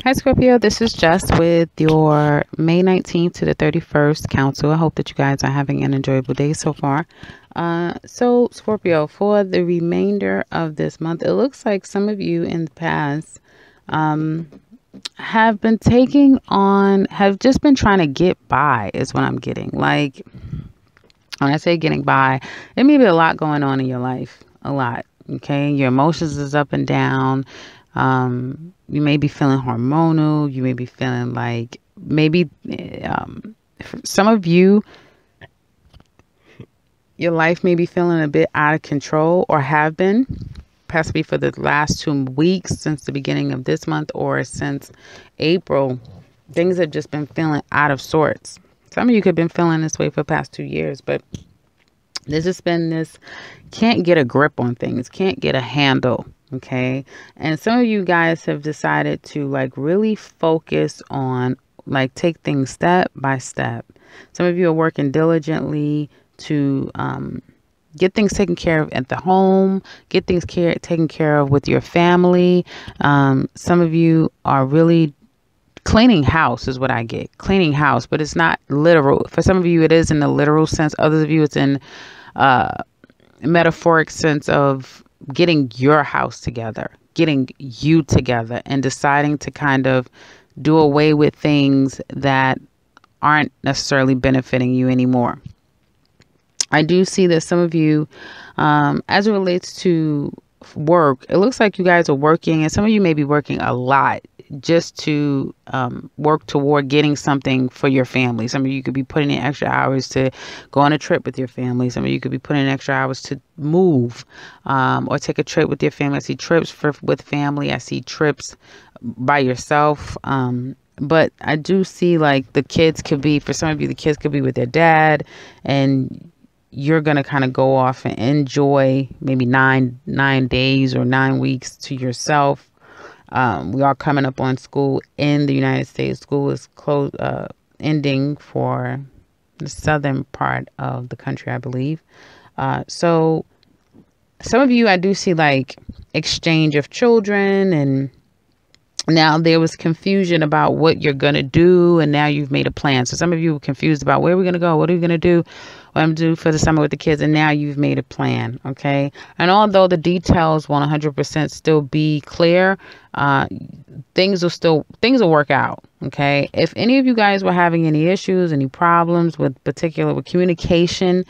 Hi, Scorpio. This is Jess with your May 19th to the 31st council. I hope that you guys are having an enjoyable day so far. Scorpio, for the remainder of this month, it looks like some of you in the past um, have been have just been trying to get by, is what I'm getting. Like, when I say getting by, it may be a lot going on in your life. A lot. Okay. Your emotions is up and down. You may be feeling hormonal. You may be feeling like maybe for some of you, your life may be feeling a bit out of control or have been, possibly for the last 2 weeks since the beginning of this month or since April. Things have just been feeling out of sorts. Some of you could have been feeling this way for the past 2 years, but there's just been this can't get a grip on things, can't get a handle. Okay. And some of you guys have decided to like really focus on like take things step by step. Some of you are working diligently to get things taken care of at the home, get things taken care of with your family. Some of you are really cleaning house is what I get. Cleaning house, but it's not literal. For some of you, it is in the literal sense. Others of you, it's in metaphoric sense of getting your house together, getting you together, and deciding to kind of do away with things that aren't necessarily benefiting you anymore. I do see that some of you, as it relates to work, it looks like you guys are working, and some of you may be working a lot just to work toward getting something for your family. Some of you could be putting in extra hours to go on a trip with your family. Some of you could be putting in extra hours to move or take a trip with your family. I see trips with family. I see trips by yourself. But I do see like the kids could be, for some of you, the kids could be with their dad, and you're going to kind of go off and enjoy maybe nine days or 9 weeks to yourself. We are coming up on school in the United States. School is ending for the southern part of the country, I believe. So some of you, I do see like exchange of children, and now there was confusion about what you're going to do, and now you've made a plan. So some of you were confused about where we're going to go, what are we going to do, what I'm going to do for the summer with the kids, and now you've made a plan, okay? And although the details won't 100% still be clear, things will work out, okay? If any of you guys were having any issues, any problems with communication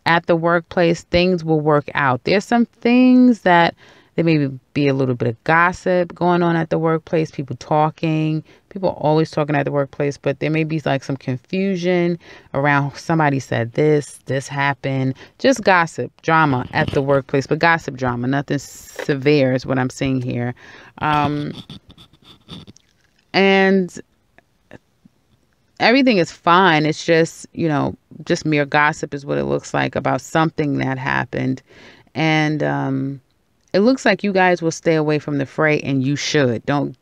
at the workplace, things will work out. There's some things that there may be a little bit of gossip going on at the workplace, people are always talking at the workplace, but there may be like some confusion around somebody said this happened, just gossip, drama at the workplace, but gossip drama, nothing severe is what I'm seeing here. And everything is fine. It's just, just mere gossip is what it looks like about something that happened. And, it looks like you guys will stay away from the fray, and you should. Don't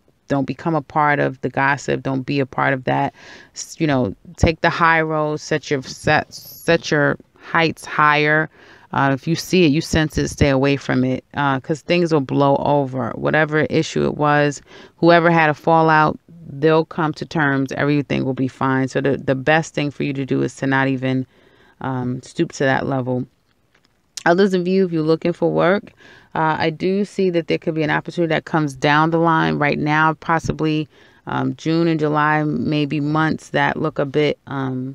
become a part of the gossip. Don't be a part of that. Take the high road, set your heights higher. If you see it, you sense it, stay away from it, because things will blow over. Whatever issue it was, whoever had a fallout, they'll come to terms. Everything will be fine. So the best thing for you to do is to not even stoop to that level. Others of you, if you're looking for work, I do see that there could be an opportunity that comes down the line right now, possibly June and July, maybe months that look a bit like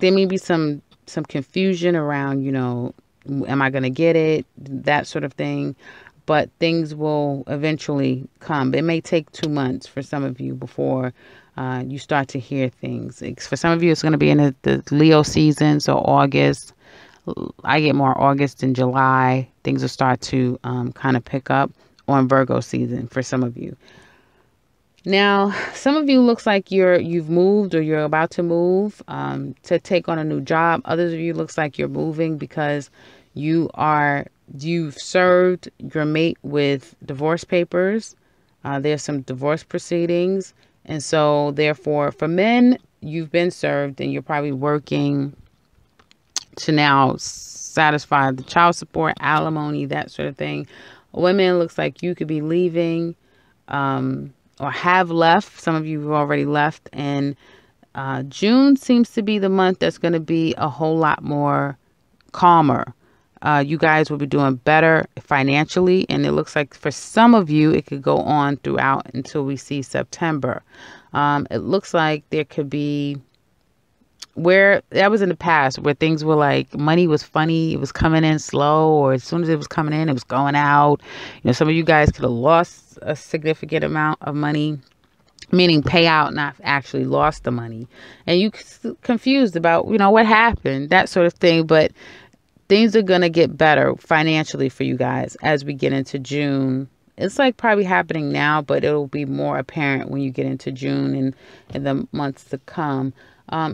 there may be some confusion around, am I going to get it? That sort of thing. But things will eventually come. It may take 2 months for some of you before you start to hear things. For some of you, it's going to be in the Leo season, so August. I get more August and July. Things will start to kind of pick up on Virgo season for some of you. Now, some of you looks like you've moved or you're about to move to take on a new job. Others of you looks like you're moving because you've served your mate with divorce papers. There's some divorce proceedings. And so therefore, for men, you've been served and you're probably working to now satisfy the child support, alimony, that sort of thing. Women, looks like you could be leaving or have left. Some of you have already left. And June seems to be the month that's going to be a whole lot more calmer. You guys will be doing better financially. And it looks like for some of you, it could go on throughout until we see September. It looks like there could be where that was in the past where things were like money was funny, it was coming in slow, or as soon as it was coming in, it was going out. Some of you guys could have lost a significant amount of money, meaning payout, not actually lost the money. And you confused about, what happened, that sort of thing. But things are going to get better financially for you guys as we get into June. It's like probably happening now, but it'll be more apparent when you get into June and in the months to come.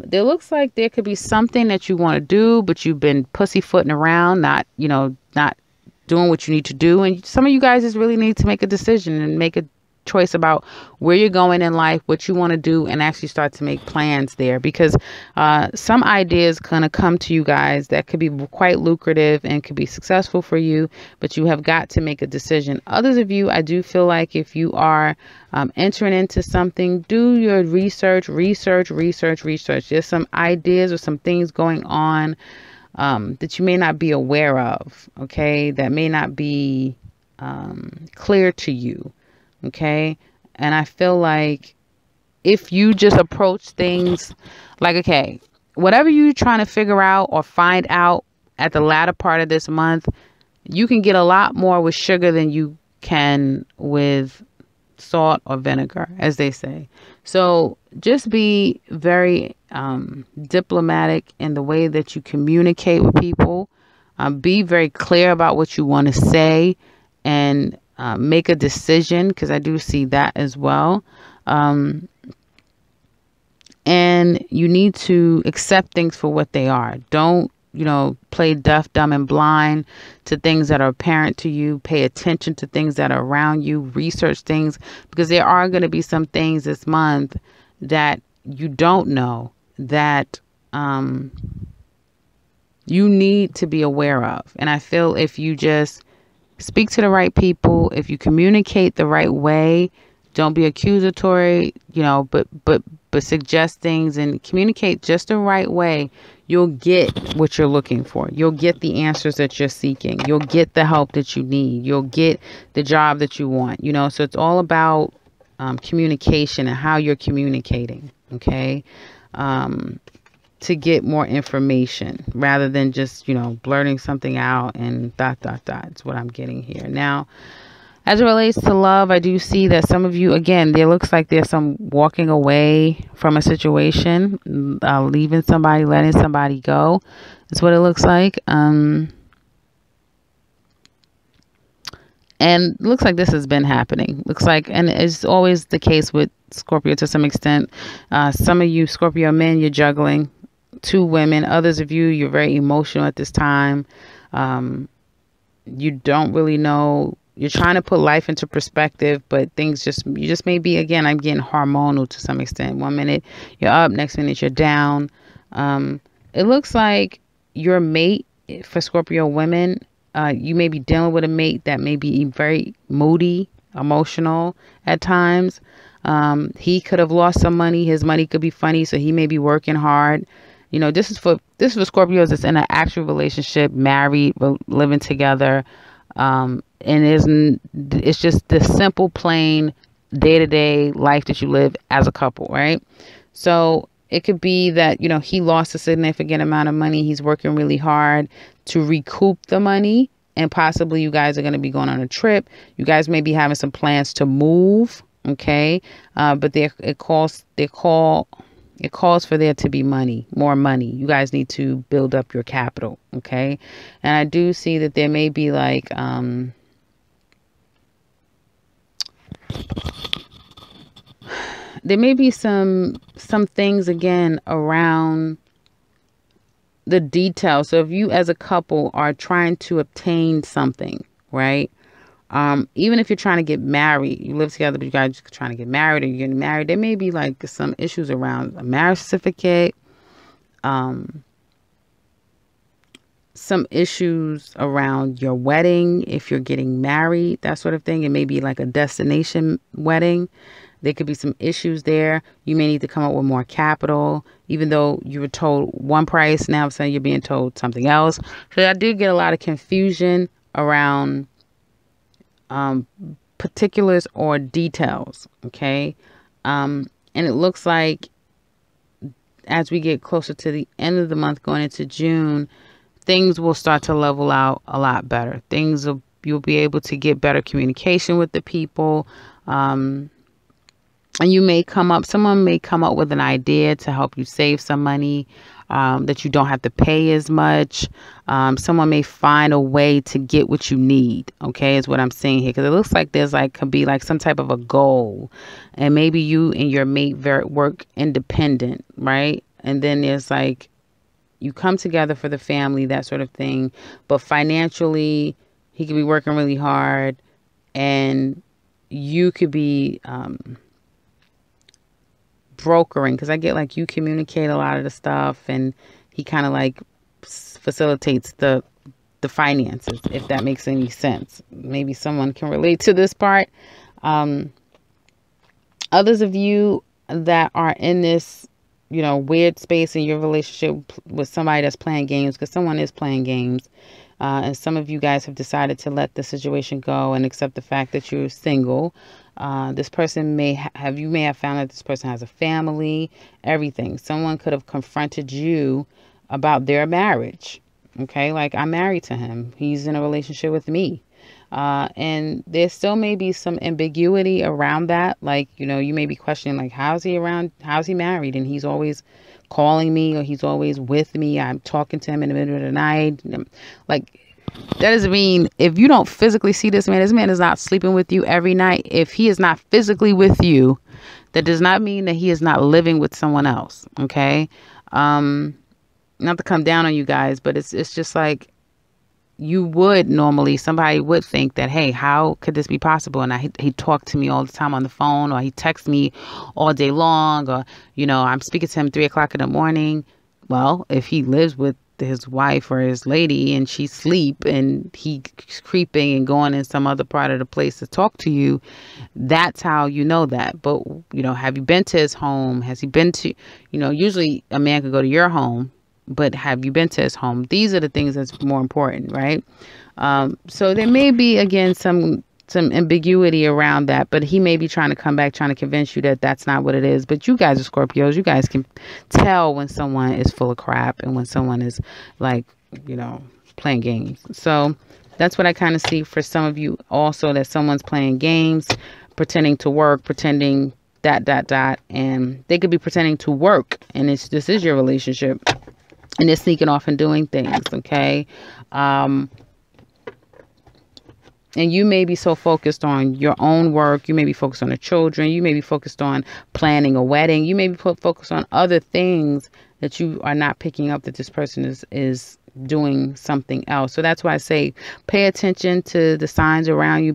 There looks like there could be something that you want to do, but you've been pussyfooting around, not doing what you need to do. And some of you guys just really need to make a decision and make a choice about where you're going in life, what you want to do, and actually start to make plans there, because some ideas kind of come to you guys that could be quite lucrative and could be successful for you, but you have got to make a decision. Others of you, I do feel like if you are entering into something, do your research. There's some ideas or some things going on that you may not be aware of, okay, that may not be clear to you. Okay. And I feel like if you just approach things like, okay, whatever you're trying to figure out or find out at the latter part of this month, you can get a lot more with sugar than you can with salt or vinegar, as they say. So just be very diplomatic in the way that you communicate with people. Be very clear about what you want to say, and make a decision, because I do see that as well. And you need to accept things for what they are. Don't, play deaf, dumb, and blind to things that are apparent to you. Pay attention to things that are around you. Research things, because there are going to be some things this month that you don't know that you need to be aware of. And I feel if you just speak to the right people, if you communicate the right way, don't be accusatory, but suggest things and communicate just the right way, you'll get what you're looking for. You'll get the answers that you're seeking. You'll get the help that you need. You'll get the job that you want, so it's all about communication and how you're communicating, okay? To get more information rather than just, blurting something out and ... It's what I'm getting here. Now, as it relates to love, I do see that some of you, again, there looks like there's some walking away from a situation, leaving somebody, letting somebody go. That's what it looks like. And it looks like this has been happening. Looks like, and it's always the case with Scorpio to some extent. Some of you Scorpio men, you're juggling 2 women. Others of you, you're very emotional at this time. You don't really know. You're trying to put life into perspective, but you just may be, again, I'm getting hormonal to some extent. 1 minute you're up, next minute you're down. It looks like your mate, for Scorpio women, you may be dealing with a mate that may be very moody, emotional at times. He could have lost some money. His money could be funny, so he may be working hard. This is for Scorpios that's in an actual relationship, married, living together. And it's just the simple, plain, day-to-day life that you live as a couple, right? So it could be that, he lost a significant amount of money. He's working really hard to recoup the money, and possibly you guys are going to be going on a trip. You guys may be having some plans to move, okay? But it calls for there to be money, more money. You guys need to build up your capital, okay? And I do see that there may be like there may be some things again around the details. So if you as a couple are trying to obtain something, right? Even if you're trying to get married, you live together, but you guys are trying to get married or you're getting married, there may be like some issues around a marriage certificate, some issues around your wedding, if you're getting married, that sort of thing. It may be like a destination wedding. There could be some issues there. You may need to come up with more capital, even though you were told one price. Now all of a sudden you're being told something else. So I do get a lot of confusion around particulars or details. Okay. And it looks like as we get closer to the end of the month, going into June, things will start to level out a lot better. You'll be able to get better communication with the people. And someone may come up with an idea to help you save some money, that you don't have to pay as much. Someone may find a way to get what you need. Okay, is what I'm saying here. Because it looks like could be like some type of a goal. And maybe you and your mate work independent, right? And then there's like, you come together for the family, that sort of thing. But financially, he could be working really hard and you could be brokering, because I get like you communicate a lot of the stuff and he kind of like facilitates the finances, if that makes any sense. Maybe someone can relate to this part. Others of you that are in this weird space in your relationship with somebody that's playing games, because someone is playing games, and some of you guys have decided to let the situation go and accept the fact that you're single. This person may have found that this person has a family, everything. Someone could have confronted you about their marriage. Okay, like, I'm married to him, he's in a relationship with me. And there still may be some ambiguity around that. Like, you may be questioning, like, how's he married? And he's always calling me, or he's always with me. I'm talking to him in the middle of the night. Like, that doesn't mean if you don't physically see this man is not sleeping with you every night. If he is not physically with you, that does not mean that he is not living with someone else. Okay. Not to come down on you guys, but it's just like, somebody would think that, hey, how could this be possible? And he talked to me all the time on the phone, or he texts me all day long, or, I'm speaking to him 3:00 in the morning. Well, if he lives with his wife or his lady and she's asleep and he's creeping and going in some other part of the place to talk to you, that's how you know that. But, have you been to his home? Has he been to, usually a man could go to your home, but have you been to his home? These are the things that's more important, right? So there may be, again, some ambiguity around that, but he may be trying to come back, trying to convince you that that's not what it is. But you guys are Scorpios. You guys can tell when someone is full of crap and when someone is like, playing games. So that's what I kind of see for some of you also, that someone's playing games, pretending to work, pretending ... And they could be pretending to work, and this is your relationship. And they're sneaking off and doing things, okay? And you may be so focused on your own work. You may be focused on the children. You may be focused on planning a wedding. You may be focused on other things that you are not picking up that this person is doing something else. So that's why I say pay attention to the signs around you.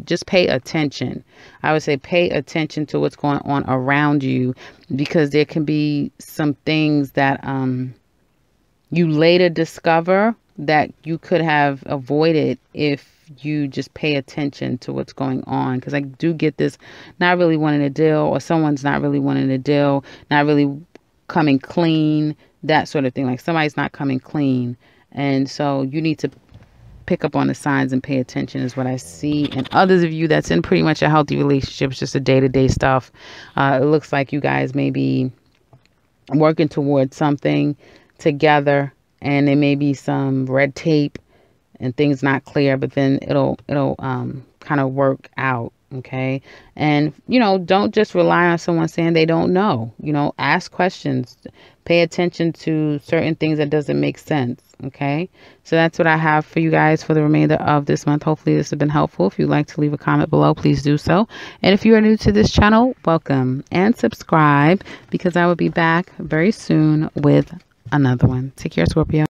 Just pay attention. I would say pay attention to what's going on around you, because there can be some things that you later discover that you could have avoided if you just pay attention to what's going on. Because I do get this not really wanting a deal, or someone's not really wanting a deal, not really coming clean, that sort of thing. Like, somebody's not coming clean. And so you need to pick up on the signs and pay attention, is what I see. And others of you that's in pretty much a healthy relationship, it's just a day-to-day stuff. It looks like you guys may be working towards something together, and there may be some red tape and things not clear, but then it'll kind of work out. Okay. And, don't just rely on someone saying they don't know. Ask questions, pay attention to certain things that doesn't make sense. Okay. So that's what I have for you guys for the remainder of this month. Hopefully this has been helpful. If you'd like to leave a comment below, please do so. And if you are new to this channel, welcome and subscribe, because I will be back very soon with another one. Take care, Scorpio.